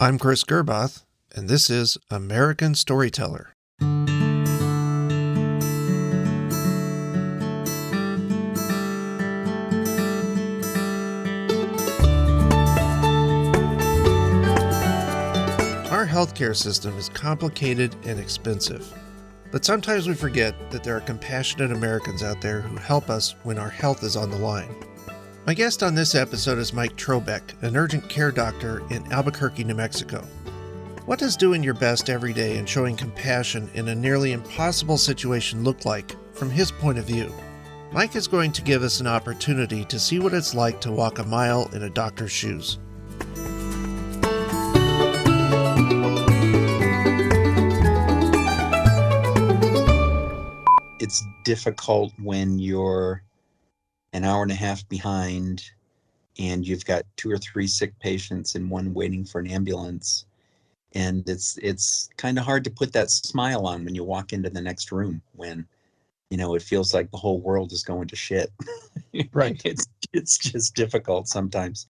I'm Chris Gerbath, and this is American Storyteller. Our healthcare system is complicated and expensive, but sometimes we forget that there are compassionate Americans out there who help us when our health is on the line. My guest on this episode is Mike Trobec, an urgent care doctor in Albuquerque, New Mexico. What does doing your best every day and showing compassion in a nearly impossible situation look like from his point of view? Mike is going to give us an opportunity to see what it's like to walk a mile in a doctor's shoes. It's difficult when you're an hour and a half behind and you've got 2 or 3 sick patients and one waiting for an ambulance. And it's kind of hard to put that smile on when you walk into the next room when, it feels like the whole world is going to shit. Right. It's just difficult sometimes.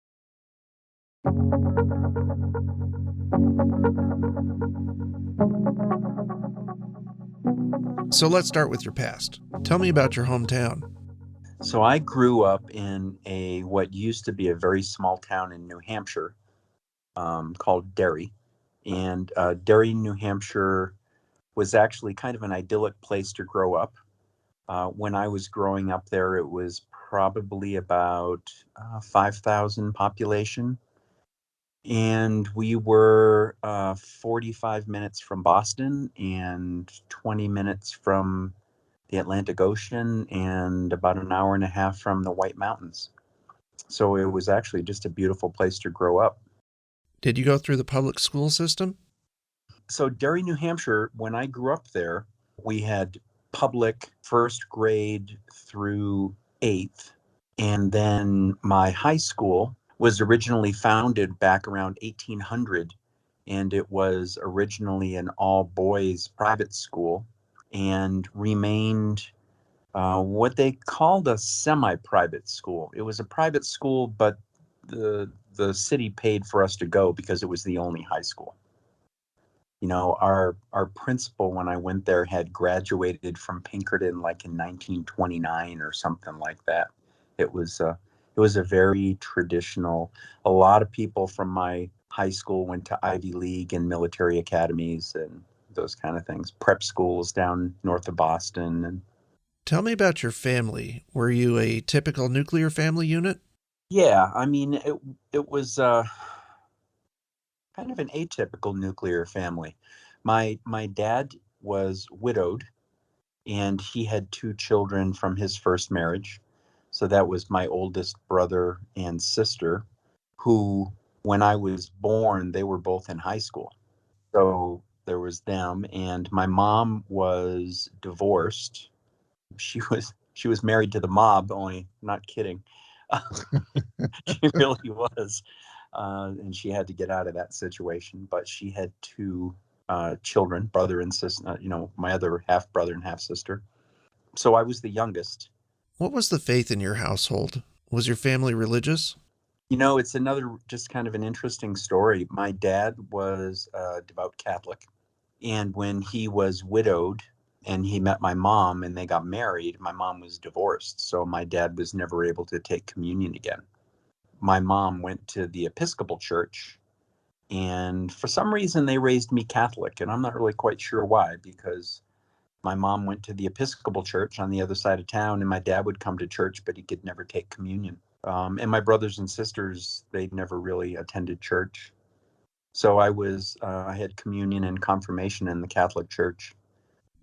So let's start with your past. Tell me about your hometown. So I grew up in what used to be a very small town in New Hampshire called Derry. And Derry, New Hampshire was actually kind of an idyllic place to grow up. When I was growing up there, it was probably about 5,000 population. And we were 45 minutes from Boston and 20 minutes from the Atlantic Ocean and about an hour and a half from the White Mountains. So it was actually just a beautiful place to grow up. Did you go through the public school system? So Derry, New Hampshire, when I grew up there, we had public first grade through 8th. And then my high school was originally founded back around 1800. And it was originally an all boys private school and remained what they called a semi-private school. It was a private school, but the city paid for us to go because it was the only high school. Our principal, when I went there, had graduated from Pinkerton like in 1929 or something like that. It was a very traditional. A lot of people from my high school went to Ivy League and military academies and those kind of things. Prep schools down north of Boston. And Tell me about your family. Were you a typical nuclear family unit? yeah, I mean, it was kind of an atypical nuclear family. My dad was widowed, and he had 2 children from his first marriage. So that was my oldest brother and sister, who, when I was born, they were both in high school. So there was them, and my mom was divorced. She was married to the mob, only not kidding. She really was. And she had to get out of that situation. But she had 2 children, brother and sister, my other half brother and half sister. So I was the youngest. What was the faith in your household? Was your family religious? It's another just kind of an interesting story. My dad was a devout Catholic. And when he was widowed and he met my mom and they got married, my mom was divorced. So my dad was never able to take communion again. My mom went to the Episcopal Church, and for some reason they raised me Catholic. And I'm not really quite sure why, because my mom went to the Episcopal Church on the other side of town, and my dad would come to church, but he could never take communion. And my brothers and sisters, they'd never really attended church. So I had communion and confirmation in the Catholic Church.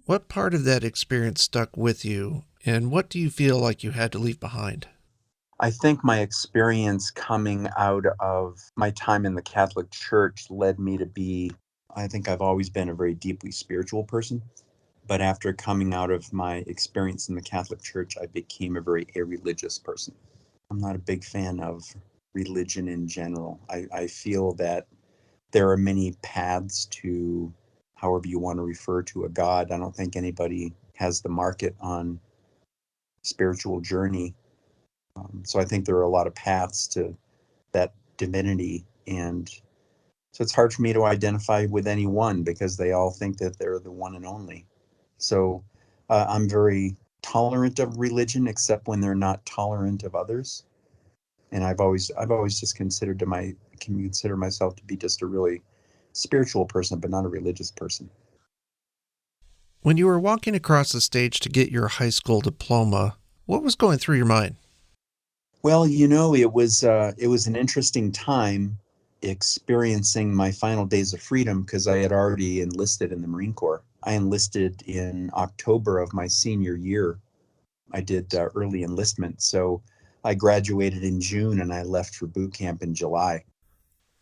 What part of that experience stuck with you, and what do you feel like you had to leave behind? I think my experience coming out of my time in the Catholic Church led me to I think I've always been a very deeply spiritual person. But after coming out of my experience in the Catholic Church, I became a very irreligious person. I'm not a big fan of religion in general. I feel that there are many paths to however you want to refer to a God. I don't think anybody has the market on spiritual journey. So I think there are a lot of paths to that divinity. And So it's hard for me to identify with any one because they all think that they're the one and only. So I'm very tolerant of religion, except when they're not tolerant of others. And I've always just can consider myself to be just a really spiritual person, but not a religious person. When you were walking across the stage to get your high school diploma, what was going through your mind? Well, it was an interesting time experiencing my final days of freedom because I had already enlisted in the Marine Corps. I enlisted in October of my senior year. I did early enlistment, so I graduated in June and I left for boot camp in July.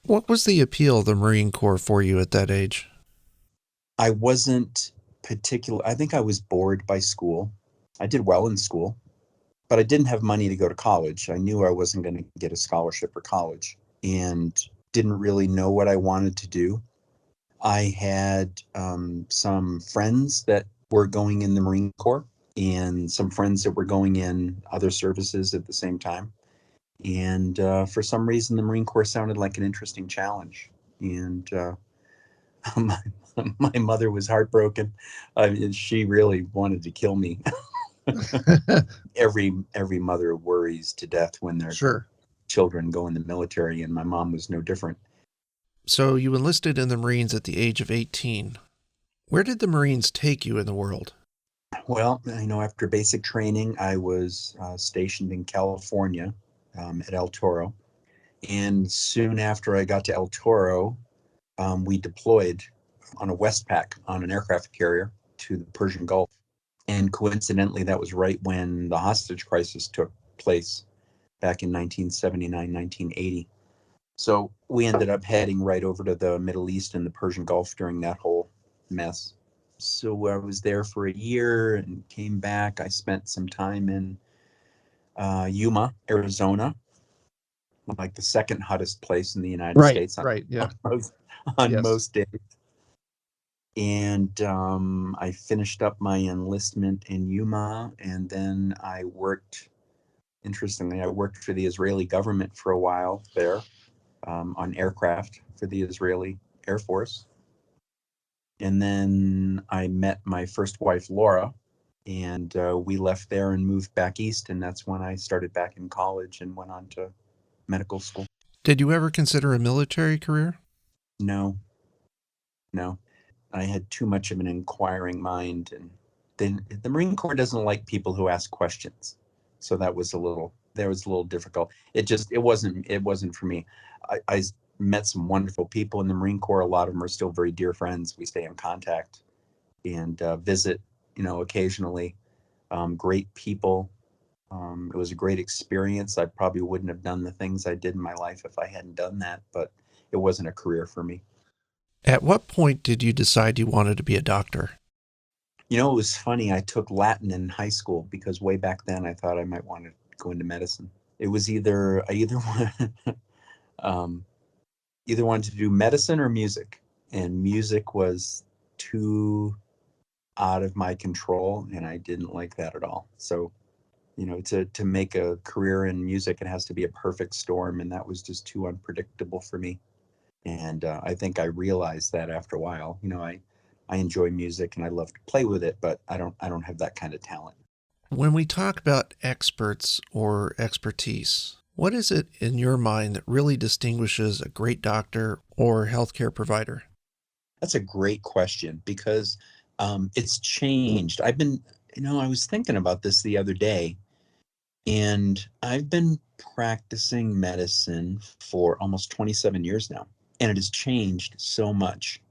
What was the appeal of the Marine Corps for you at that age? I wasn't particular. I think I was bored by school. I did well in school, but I didn't have money to go to college. I knew I wasn't going to get a scholarship for college and didn't really know what I wanted to do. I had some friends that were going in the Marine Corps and some friends that were going in other services at the same time. And for some reason, the Marine Corps sounded like an interesting challenge. And my, my mother was heartbroken. She really wanted to kill me. Every mother worries to death when their Sure. children go in the military, and my mom was no different. So you enlisted in the Marines at the age of 18. Where did the Marines take you in the world? Well, after basic training, I was stationed in California at El Toro. And soon after I got to El Toro, we deployed on a Westpac on an aircraft carrier to the Persian Gulf. And coincidentally, that was right when the hostage crisis took place back in 1979, 1980. So we ended up heading right over to the Middle East and the Persian Gulf during that whole mess. So I was there for a year and came back. I spent some time in Yuma, Arizona, like the second hottest place in the United Right, States right, yeah. on Yes. most days. And I finished up my enlistment in Yuma, and then interestingly, I worked for the Israeli government for a while there on aircraft for the Israeli Air Force. And then I met my first wife, Laura, and we left there and moved back east. And that's when I started back in college and went on to medical school. Did you ever consider a military career? No, no. I had too much of an inquiring mind, and then the Marine Corps doesn't like people who ask questions. So that was a little difficult. It wasn't for me. I met some wonderful people in the Marine Corps. A lot of them are still very dear friends. We stay in contact and visit, occasionally. Great people. It was a great experience. I probably wouldn't have done the things I did in my life if I hadn't done that, but it wasn't a career for me. At what point did you decide you wanted to be a doctor? It was funny. I took Latin in high school because way back then I thought I might want to go into medicine. It was um, either wanted to do medicine or music, and music was too out of my control, and I didn't like that at all. So, to make a career in music, it has to be a perfect storm, and that was just too unpredictable for me. And I think I realized that after a while. I enjoy music and I love to play with it, but I don't have that kind of talent. When we talk about experts or expertise, what is it in your mind that really distinguishes a great doctor or healthcare provider? That's a great question because it's changed. I was thinking about this the other day, and I've been practicing medicine for almost 27 years now, and it has changed so much.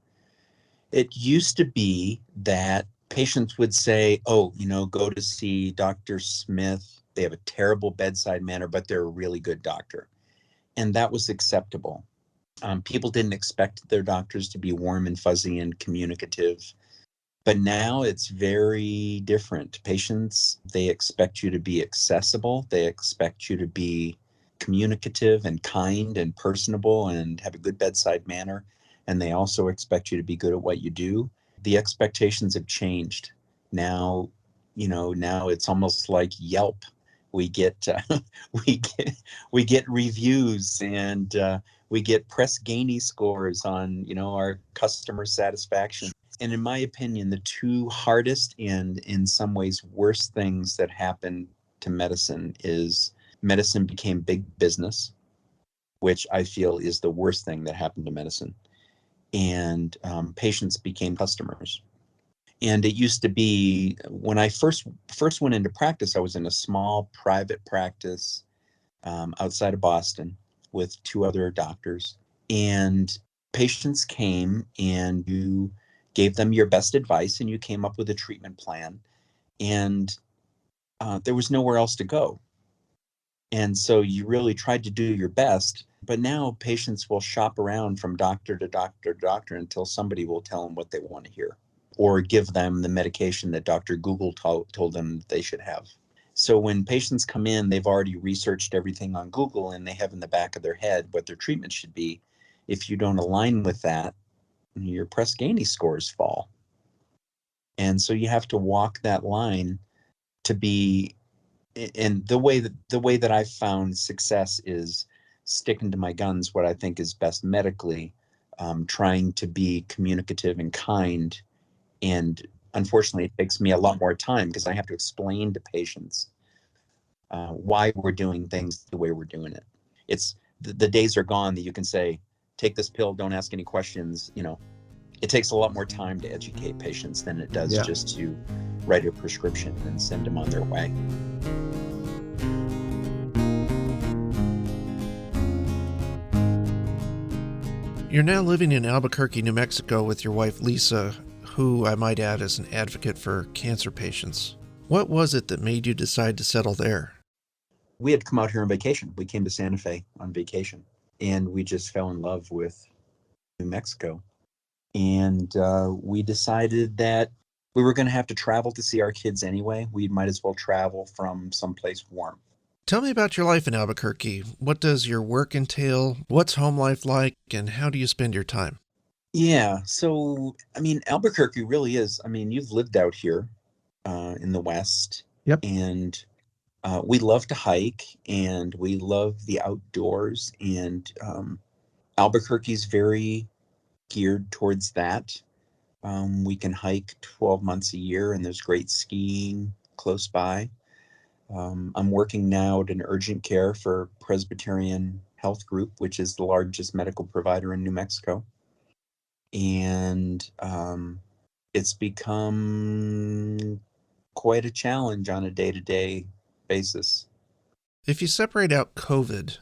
It used to be that patients would say, "Oh, go to see Dr. Smith. They have a terrible bedside manner, but they're a really good doctor." And that was acceptable. People didn't expect their doctors to be warm and fuzzy and communicative. But now it's very different. Patients, they expect you to be accessible. They expect you to be communicative and kind and personable and have a good bedside manner. And they also expect you to be good at what you do. The expectations have changed. Now, now it's almost like Yelp. We get we get we get reviews, and We get Press Ganey scores on, our customer satisfaction. And in my opinion, the two hardest and in some ways worst things that happened to medicine is medicine became big business, which I feel is the worst thing that happened to medicine. And patients became customers. And it used to be when I first went into practice, I was in a small private practice outside of Boston with two other doctors. And patients came and you gave them your best advice and you came up with a treatment plan. And there was nowhere else to go. And so you really tried to do your best. But now patients will shop around from doctor to doctor to doctor until somebody will tell them what they want to hear or give them the medication that Dr. Google told them they should have. So when patients come in, they've already researched everything on Google and they have in the back of their head what their treatment should be. If you don't align with that, your Press Ganey scores fall. And so you have to walk that line to be, and the way that I've found success is sticking to my guns, what I think is best medically, trying to be communicative and kind. And unfortunately, it takes me a lot more time because I have to explain to patients why we're doing things the way we're doing it. It's the days are gone that you can say, take this pill, don't ask any questions. It takes a lot more time to educate patients than it does just to write a prescription and send them on their way. You're now living in Albuquerque, New Mexico with your wife, Lisa, who I might add is an advocate for cancer patients. What was it that made you decide to settle there? We had come out here on vacation. We came to Santa Fe on vacation, and we just fell in love with New Mexico. And we decided that we were going to have to travel to see our kids anyway. We might as well travel from someplace warm. Tell me about your life in Albuquerque. What does your work entail? What's home life like? And how do you spend your time? Yeah. So, Albuquerque really is. You've lived out here in the West. Yep. And we love to hike and we love the outdoors. And Albuquerque's very geared towards that. We can hike 12 months a year and there's great skiing close by. I'm working now at an urgent care for Presbyterian Health Group, which is the largest medical provider in New Mexico. And it's become quite a challenge on a day-to-day basis. If you separate out COVID,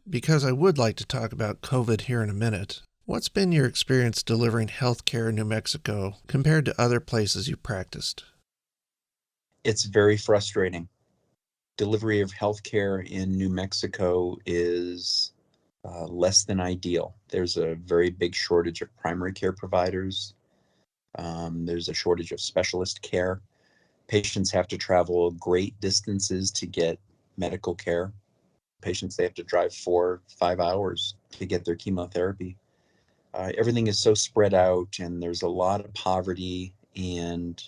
because I would like to talk about COVID here in a minute, what's been your experience delivering healthcare in New Mexico compared to other places you practiced? It's very frustrating. Delivery of healthcare in New Mexico is less than ideal. There's a very big shortage of primary care providers. There's a shortage of specialist care. Patients have to travel great distances to get medical care. Patients, they have to drive 4-5 hours to get their chemotherapy. Everything is so spread out and there's a lot of poverty and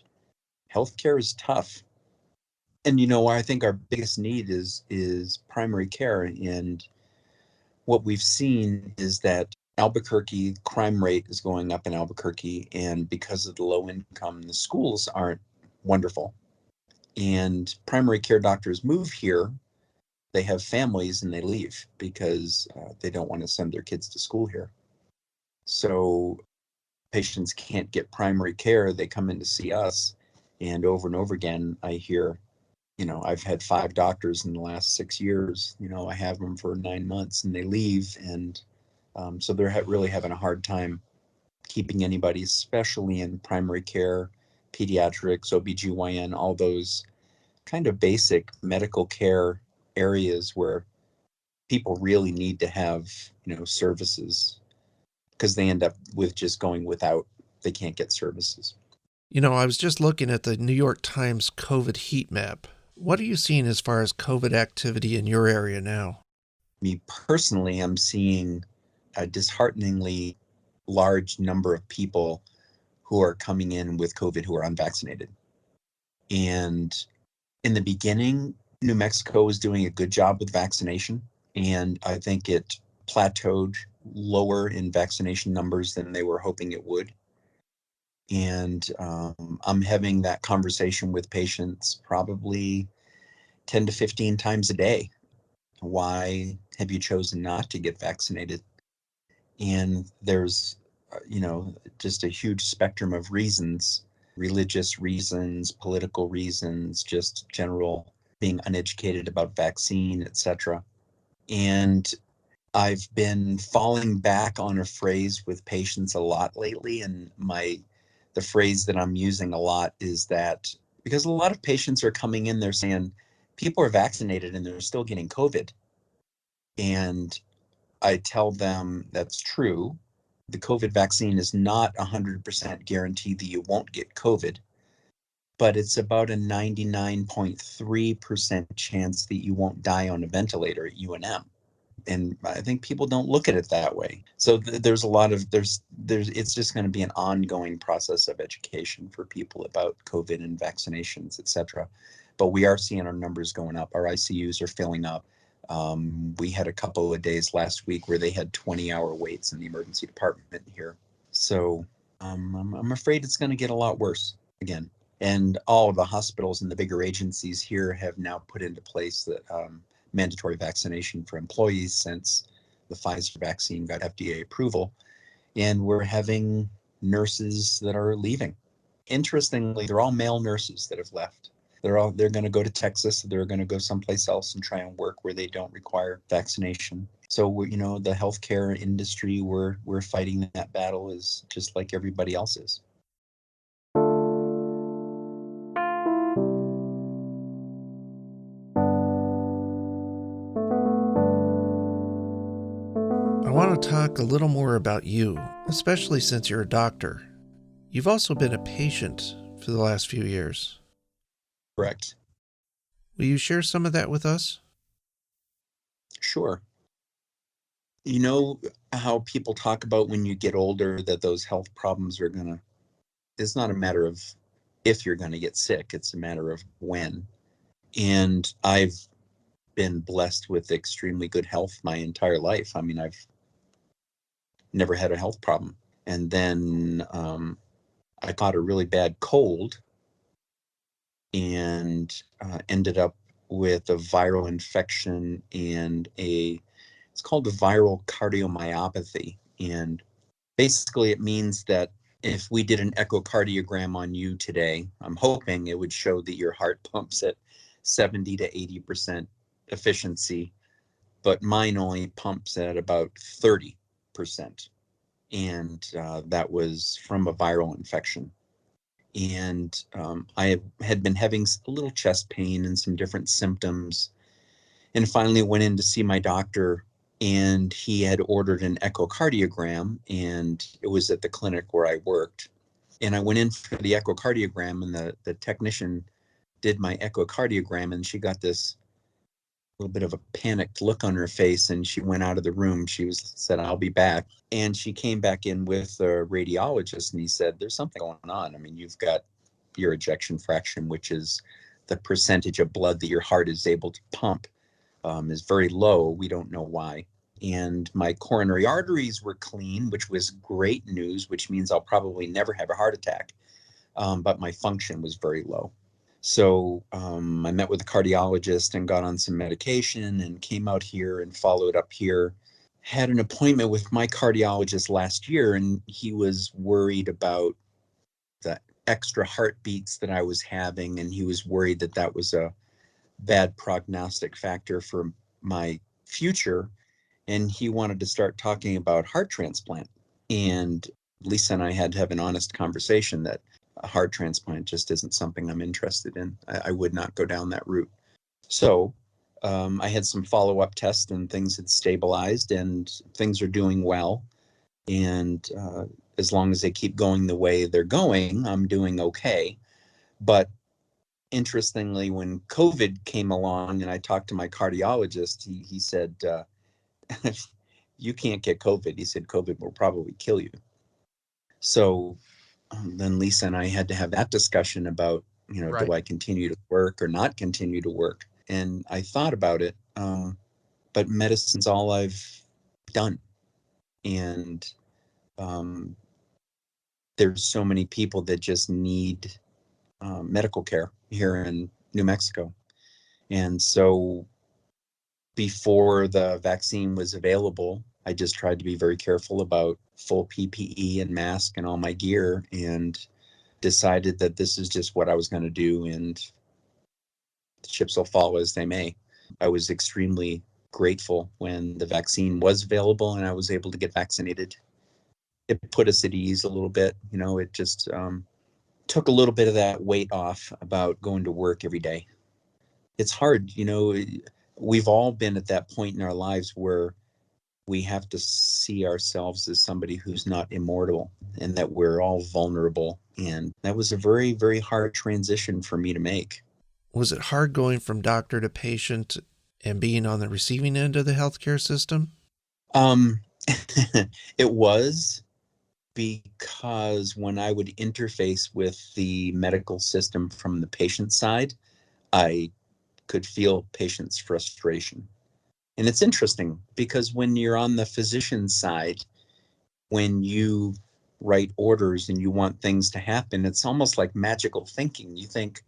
healthcare is tough. And I think our biggest need is primary care. And what we've seen is that Albuquerque crime rate is going up in Albuquerque, and because of the low income, the schools aren't wonderful. And primary care doctors move here, they have families and they leave because they don't want to send their kids to school here. So patients can't get primary care, they come in to see us, and over again I hear, I've had 5 doctors in the last 6 years. I have them for 9 months and they leave. And so they're really having a hard time keeping anybody, especially in primary care, pediatrics, OBGYN, all those kind of basic medical care areas where people really need to have, services, because they end up with just going without, they can't get services. I was just looking at the New York Times COVID heat map. What are you seeing as far as COVID activity in your area now? Me personally, I'm seeing a dishearteningly large number of people who are coming in with COVID who are unvaccinated. And in the beginning, New Mexico was doing a good job with vaccination. And I think it plateaued lower in vaccination numbers than they were hoping it would. And I'm having that conversation with patients probably 10 to 15 times a day. Why have you chosen not to get vaccinated? And there's, just a huge spectrum of reasons, religious reasons, political reasons, just general being uneducated about vaccine, etc. And I've been falling back on a phrase with patients a lot lately, and the phrase that I'm using a lot is that because a lot of patients are coming in, they're saying people are vaccinated and they're still getting COVID. And I tell them that's true. The COVID vaccine is not 100% guaranteed that you won't get COVID, but it's about a 99.3% chance that you won't die on a ventilator at UNM. And I think people don't look at it that way. So there's a lot of it's just going to be an ongoing process of education for people about COVID and vaccinations, etc. But we are seeing our numbers going up. Our ICUs are filling up. We had a couple of days last week where they had 20-hour waits in the emergency department here. So I'm afraid it's going to get a lot worse again. And all of the hospitals and the bigger agencies here have now put into place that mandatory vaccination for employees since the Pfizer vaccine got FDA approval. And we're having nurses that are leaving. Interestingly, they're all male nurses that have left. They're going to go to Texas. They're going to go someplace else and try and work where they don't require vaccination. So the healthcare industry, we're fighting that battle is just like everybody else is. I want to talk a little more about you, especially since you're a doctor. You've also been a patient for the last few years. Correct. Will you share some of that with us? Sure. You know how people talk about when you get older that those health problems it's not a matter of if you're going to get sick, it's a matter of when. And I've been blessed with extremely good health my entire life. I mean, I've never had a health problem. And then I caught a really bad cold and ended up with a viral infection and it's called a viral cardiomyopathy. And basically it means that if we did an echocardiogram on you today, I'm hoping it would show that your heart pumps at 70 to 80% efficiency, but mine only pumps at about 30%. And that was from a viral infection. And I had been having a little chest pain and some different symptoms, and finally went in to see my doctor, and he had ordered an echocardiogram, and it was at the clinic where I worked. And I went in for the echocardiogram, and the technician did my echocardiogram, and she got this little bit of a panicked look on her face, and she went out of the room. She said, "I'll be back." And she came back in with a radiologist, and he said, "There's something going on. I mean, you've got your ejection fraction, which is the percentage of blood that your heart is able to pump, is very low. We don't know why." And my coronary arteries were clean, which was great news, which means I'll probably never have a heart attack. But my function was very low. So I met with a cardiologist and got on some medication and came out here and followed up here. Had an appointment with my cardiologist last year, and he was worried about the extra heartbeats that I was having, and he was worried that that was a bad prognostic factor for my future. And he wanted to start talking about heart transplant. And Lisa and I had to have an honest conversation that a heart transplant just isn't something I'm interested in. I would not go down that route. So I had some follow-up tests, and things had stabilized, and things are doing well. And as long as they keep going the way they're going, I'm doing okay. But interestingly, when COVID came along and I talked to my cardiologist, he said, "You can't get COVID." He said, "COVID will probably kill you." So then Lisa and I had to have that discussion about, Right. do I continue to work or not continue to work? And I thought about it, but medicine's all I've done. And there's so many people that just need medical care here in New Mexico. And so before the vaccine was available, I just tried to be very careful about full PPE and mask and all my gear, and decided that this is just what I was going to do, and the chips will fall as they may. I was extremely grateful when the vaccine was available and I was able to get vaccinated. It put us at ease a little bit. It just took a little bit of that weight off about going to work every day. It's hard, we've all been at that point in our lives where we have to see ourselves as somebody who's not immortal and that we're all vulnerable. And that was a very, very hard transition for me to make. Was it hard going from doctor to patient and being on the receiving end of the healthcare system? It was, because when I would interface with the medical system from the patient side, I could feel patients' frustration. And it's interesting because when you're on the physician side, when you write orders and you want things to happen, it's almost like magical thinking. You think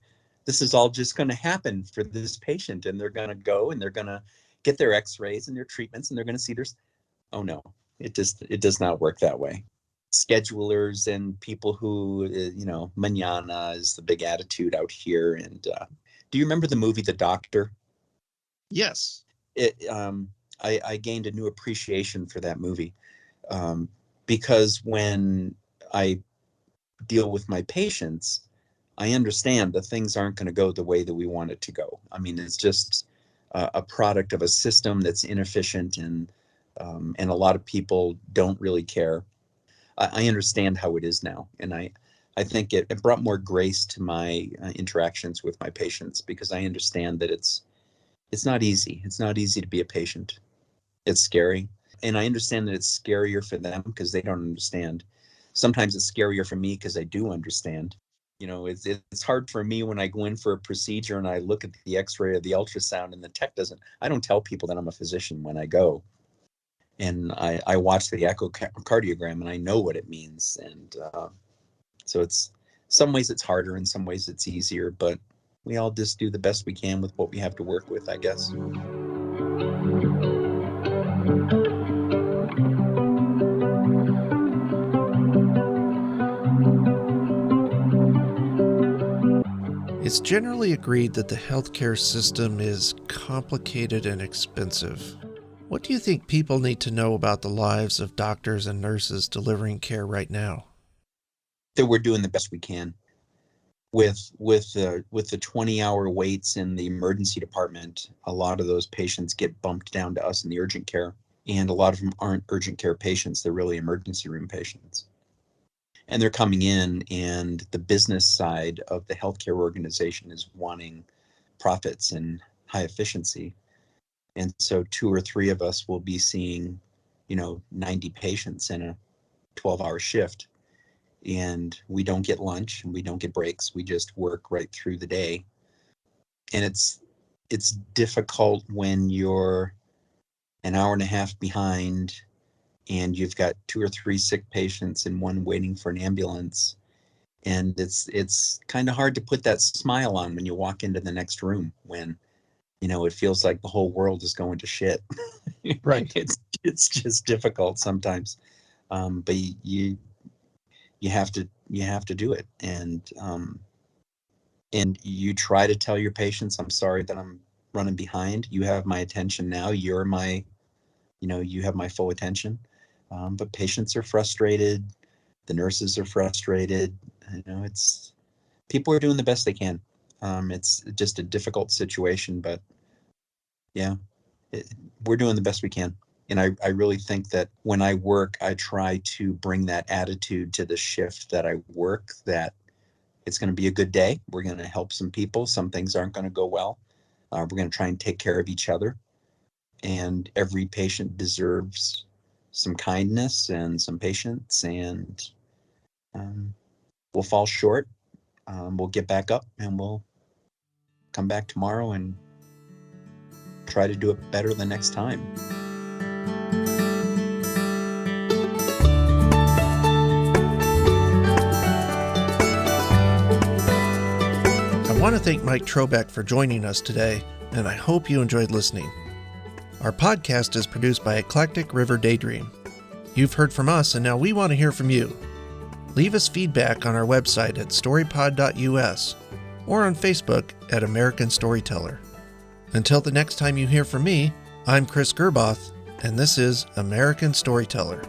this is all just going to happen for this patient, and they're going to go and they're going to get their x-rays and their treatments, and they're going to see their... Oh no, it does not work that way. Schedulers and people who, mañana is the big attitude out here. And do you remember the movie The Doctor? Yes. I gained a new appreciation for that movie, because when I deal with my patients, I understand that things aren't going to go the way that we want it to go. I mean, it's just a product of a system that's inefficient, and a lot of people don't really care. I understand how it is now, and I think it brought more grace to my interactions with my patients, because I understand that it's not easy. It's not easy to be a patient. It's scary. And I understand that it's scarier for them because they don't understand. Sometimes it's scarier for me because I do understand. It's hard for me when I go in for a procedure and I look at the x-ray or the ultrasound and the tech doesn't... I don't tell people that I'm a physician when I go. And I watch the echocardiogram and I know what it means. And so it's... some ways it's harder, in some ways it's easier, but we all just do the best we can with what we have to work with, I guess. It's generally agreed that the healthcare system is complicated and expensive. What do you think people need to know about the lives of doctors and nurses delivering care right now? That we're doing the best we can. With the 20-hour waits in the emergency department, a lot of those patients get bumped down to us in the urgent care, and a lot of them aren't urgent care patients. They're really emergency room patients. And they're coming in, and the business side of the healthcare organization is wanting profits and high efficiency. And so 2 or 3 of us will be seeing, 90 patients in a 12-hour shift. And we don't get lunch and we don't get breaks. We just work right through the day. And it's difficult when you're an hour and a half behind and you've got 2 or 3 sick patients and one waiting for an ambulance. And it's kind of hard to put that smile on when you walk into the next room, when, it feels like the whole world is going to shit. Right. It's just difficult sometimes. But you have to do it. And you try to tell your patients, I'm sorry that I'm running behind. You have my attention now. You're my, you have my full attention. But patients are frustrated. The nurses are frustrated. It's... people are doing the best they can. It's just a difficult situation, but yeah, we're doing the best we can. And I really think that when I work, I try to bring that attitude to the shift that I work, that it's going to be a good day. We're going to help some people. Some things aren't going to go well. We're going to try and take care of each other. And every patient deserves some kindness and some patience. And we'll fall short. We'll get back up and we'll come back tomorrow and try to do it better the next time. want to thank Mike Trobec for joining us today, and I hope you enjoyed listening. Our podcast is produced by Eclectic River Daydream. You've heard from us, and now we want to hear from you. Leave us feedback on our website at storypod.us or on Facebook at American Storyteller. Until the next time you hear from me, I'm Chris Gerboth, and this is American Storyteller.